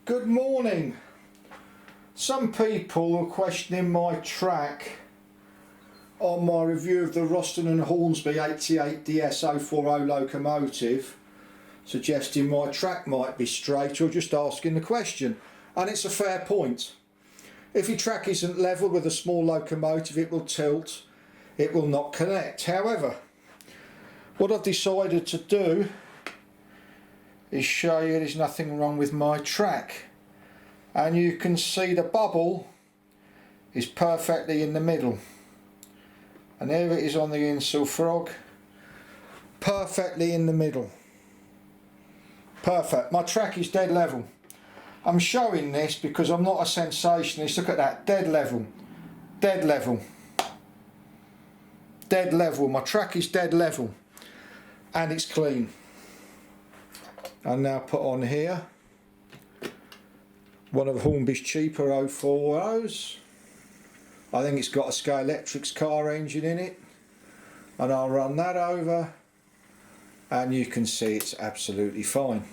Good morning. Some people are questioning my track on my review of the Ruston and Hornsby 88 DS040 locomotive, suggesting my track might be straight or just asking the question, and it's a fair point. If your track isn't level with a small locomotive, it will tilt, it will not connect. However, what I've decided to do is show you there's nothing wrong with my track, and you can see the bubble is perfectly in the middle, and there it is on the insulfrog, perfectly in the middle. Perfect. My track is dead level. I'm showing this because I'm not a sensationalist. Look at that, dead level, dead level, dead level. My track is dead level and it's clean. And now put on here one of Hornby's cheaper 040s. I think it's got a Scalextric's car engine in it, and I'll run that over and you can see it's absolutely fine.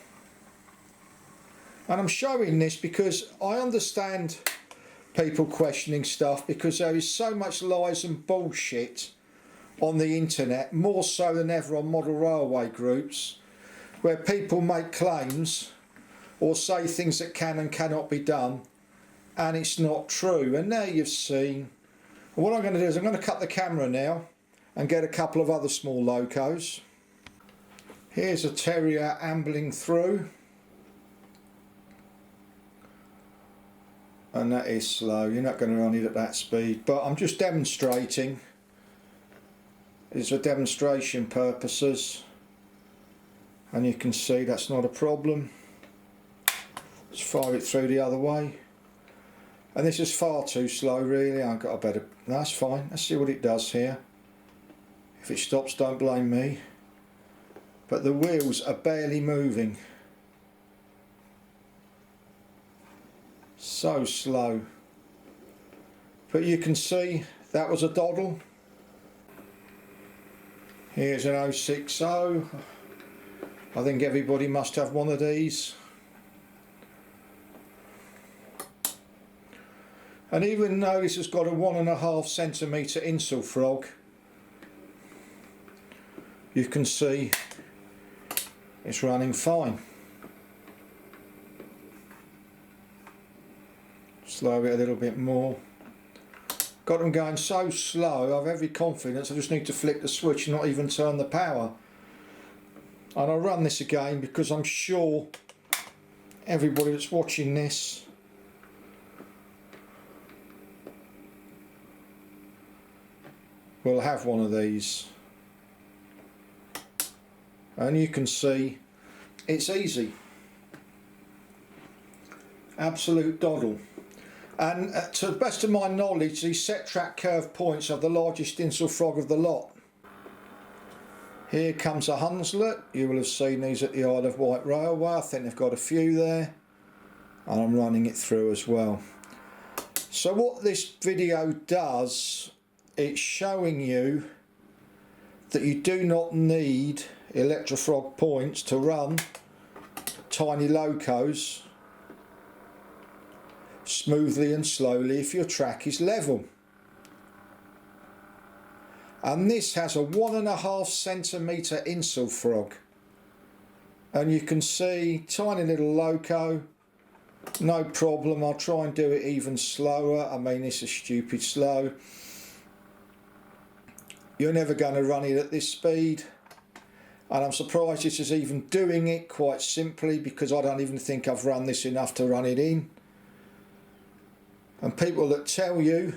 And I'm showing this because I understand people questioning stuff, because there is so much lies and bullshit on the internet, more so than ever on model railway groups, where people make claims or say things that can and cannot be done, and it's not true. And there you've seen. And what I'm going to do is I'm going to cut the camera now and get a couple of other small locos. Here's a terrier ambling through, and that is slow. You're not going to run it at that speed, but I'm just demonstrating. It's for demonstration purposes. And you can see that's not a problem. Let's fire it through the other way. And this is far too slow really. I've got a better... No, that's fine. Let's see what it does here. If it stops, don't blame me. But the wheels are barely moving. So slow. But you can see that was a doddle. Here's an 060. I think everybody must have one of these. And even though this has got a 1.5 centimetre insulfrog, you can see it's running fine. Slow it a little bit more. Got them going so slow, I've every confidence I just need to flick the switch and not even turn the power. And I'll run this again because I'm sure everybody that's watching this will have one of these. And you can see it's easy. Absolute doddle. And to the best of my knowledge, these set track curve points are the largest insulfrog of the lot. Here comes a Hunslet. You will have seen these at the Isle of Wight Railway. I think they've got a few there, and I'm running it through as well. So what this video does, it's showing you that you do not need electrofrog points to run tiny locos smoothly and slowly if your track is level. And this has a 1.5 centimetre insulfrog, and you can see tiny little loco, no problem. I'll try and do it even slower. I mean, this is stupid slow. You're never going to run it at this speed, and I'm surprised this is even doing it, quite simply because I don't even think I've run this enough to run it in. And people that tell you...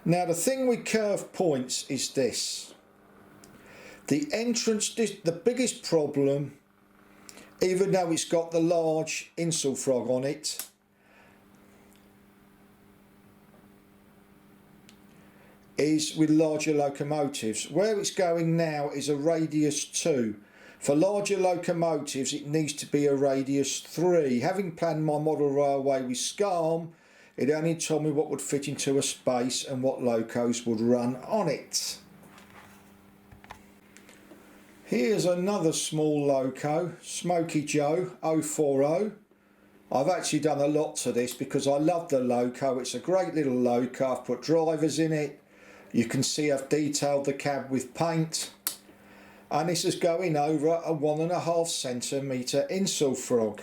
Now the thing with curve points is this. The entrance, the biggest problem, even though it's got the large insulfrog on it, is with larger locomotives. Where it's going now is a radius 2. For larger locomotives it needs to be a radius 3. Having planned my model railway with SCARM, it only told me what would fit into a space and what locos would run on it. Here's another small loco, Smoky Joe 040. I've actually done a lot to this because I love the loco. It's a great little loco. I've put drivers in it. You can see I've detailed the cab with paint. And this is going over a 1.5 centimetre insulfrog.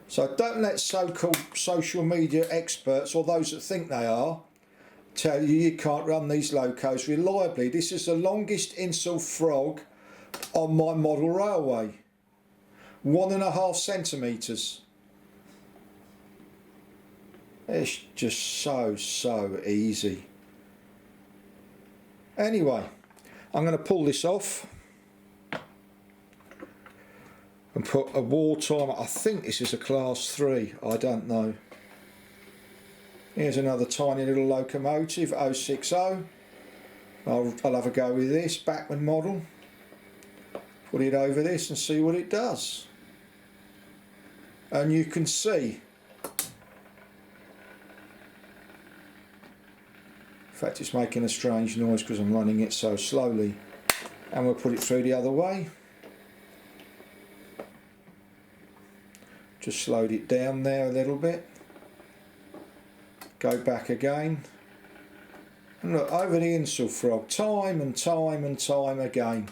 So don't let so-called social media experts, or those that think they are, tell you you can't run these locos reliably. This is the longest insulfrog on my model railway. 1.5 centimetres. It's just so easy. Anyway, I'm going to pull this off and put a wartime. I think this is a class 3, I don't know. Here's another tiny little locomotive, 060. I'll have a go with this, Bachmann model. Put it over this and see what it does. And you can see, in fact it's making a strange noise because I'm running it so slowly. And we'll put it through the other way. Just slowed it down there a little bit. Go back again. And look, over the insulfrog, time and time again.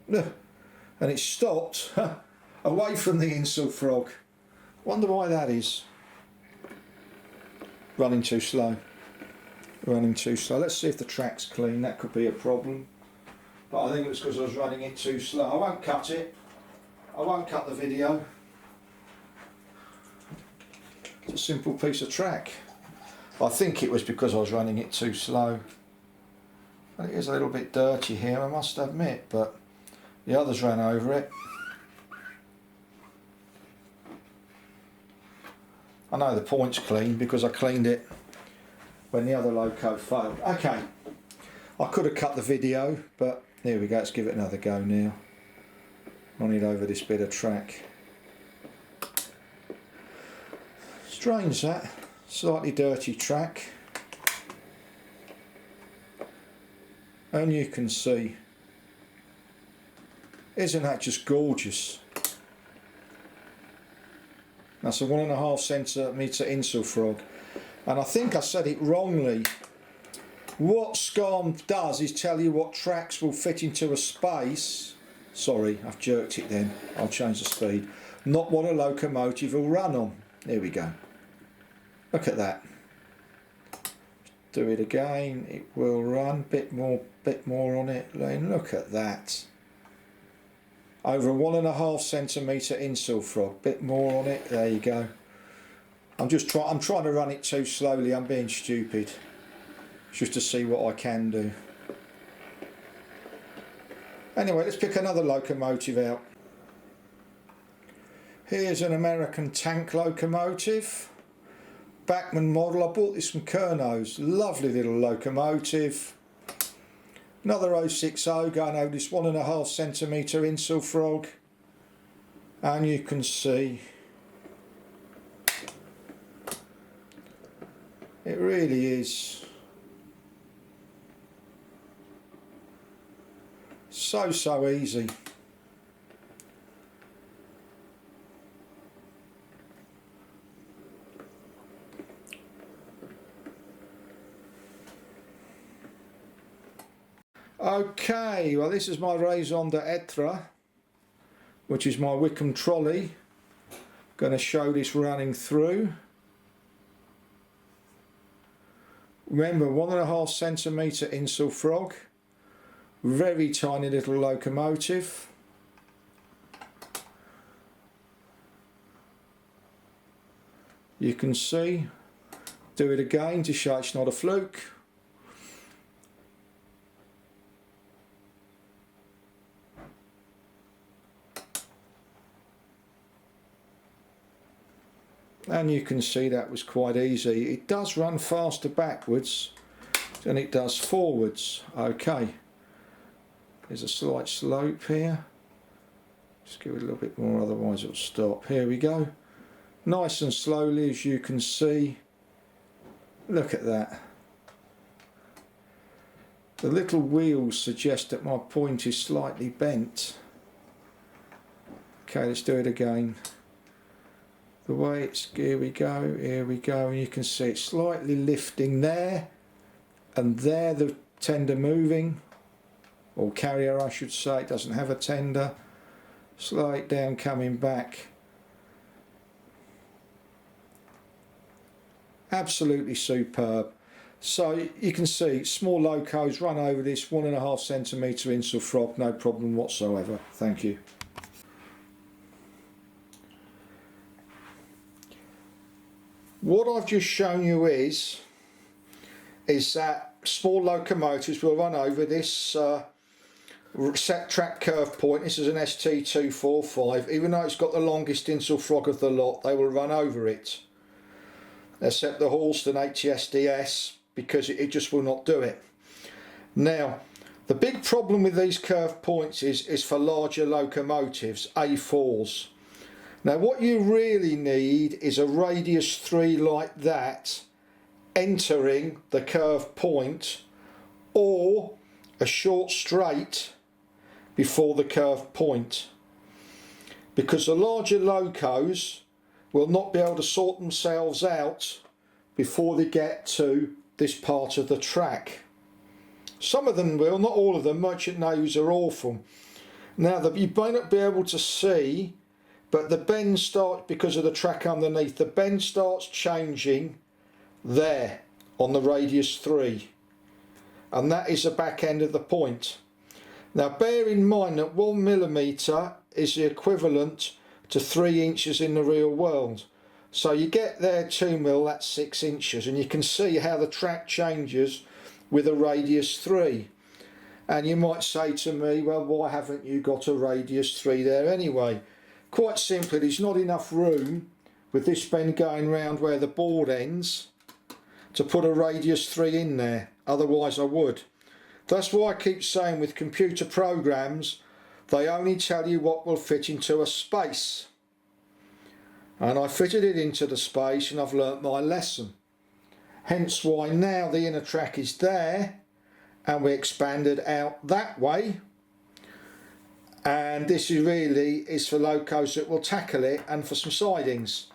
Look, and it stopped away from the insulfrog. Wonder why that is. Running too slow. Running too slow. Let's see if the track's clean. That could be a problem. But I think it was because I was running it too slow. I won't cut it. I won't cut the video. It's a simple piece of track. I think it was because I was running it too slow. And it is a little bit dirty here, I must admit, but the others ran over it. I know the point's clean because I cleaned it when the other loco failed. Okay, I could have cut the video, but there we go, let's give it another go now. Run it over this bit of track. Strange that, slightly dirty track. And you can see, isn't that just gorgeous? That's a 1.5 centimetre insulfrog. And I think I said it wrongly. What SCARM does is tell you what tracks will fit into a space. Sorry, I've jerked it then. I'll change the speed. Not what a locomotive will run on. There we go. Look at that. Do it again. It will run. Bit more on it. Look at that. Over a 1.5 centimetre insulfrog. Bit more on it. There you go. I'm trying to run it too slowly. I'm being stupid. Just to see what I can do. Anyway, let's pick another locomotive out. Here's an American tank locomotive. Bachmann model. I bought this from Kerno's. Lovely little locomotive. Another 060 going over this 1.5 centimetre insulfrog. And you can see it really is so easy. Okay, well this is my raison d'etre, which is my Wickham trolley. Going to show this running through. Remember, 1.5 centimetre insulfrog. Very tiny little locomotive. You can see. Do it again to show it's not a fluke. And you can see that was quite easy. It does run faster backwards than it does forwards. Okay. There's a slight slope here. Just give it a little bit more, otherwise it'll stop. Here we go. Nice and slowly, as you can see. Look at that. The little wheels suggest that my point is slightly bent. Okay, let's do it again. The way it's, here we go, and you can see it's slightly lifting there, and there the tender moving, or carrier I should say, it doesn't have a tender. Slow it down, coming back. Absolutely superb. So you can see small locos run over this 1.5 centimetre insulfrog, no problem whatsoever. Thank you. What I've just shown you is that small locomotives will run over this set track curve point. This is an ST245. Even though it's got the longest insulfrog of the lot, they will run over it. Except the Hornsby ATSDS, because it just will not do it. Now, the big problem with these curve points is for larger locomotives, A4s. Now what you really need is a radius 3 like that entering the curve point, or a short straight before the curve point, because the larger locos will not be able to sort themselves out before they get to this part of the track. Some of them will, not all of them. Merchant navies are awful. Now you may not be able to see, but the bend starts, because of the track underneath, the bend starts changing there on the radius 3, and that is the back end of the point. Now bear in mind that 1 millimetre is the equivalent to 3 inches in the real world. So you get there 2 mil, that's 6 inches, and you can see how the track changes with a radius 3. And you might say to me, well, why haven't you got a radius 3 there anyway? Quite simply, there's not enough room with this bend going round where the board ends to put a radius 3 in there, otherwise I would. That's why I keep saying with computer programs, they only tell you what will fit into a space. And I fitted it into the space, and I've learnt my lesson. Hence why now the inner track is there, and we expanded out that way. And this is really for locos that will tackle it, and for some sidings.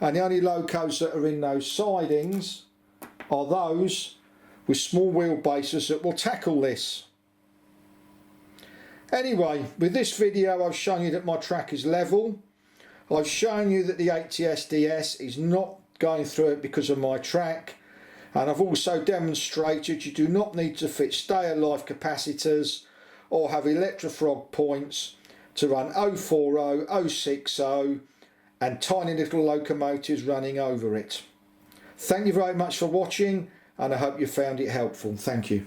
And the only locos that are in those sidings are those with small wheelbases that will tackle this. Anyway, with this video I've shown you that my track is level. I've shown you that the ATSDS is not going through it because of my track, and I've also demonstrated you do not need to fit stay alive capacitors or have electrofrog points to run 040, 060 and tiny little locomotives running over it. Thank you very much for watching, and I hope you found it helpful. Thank you.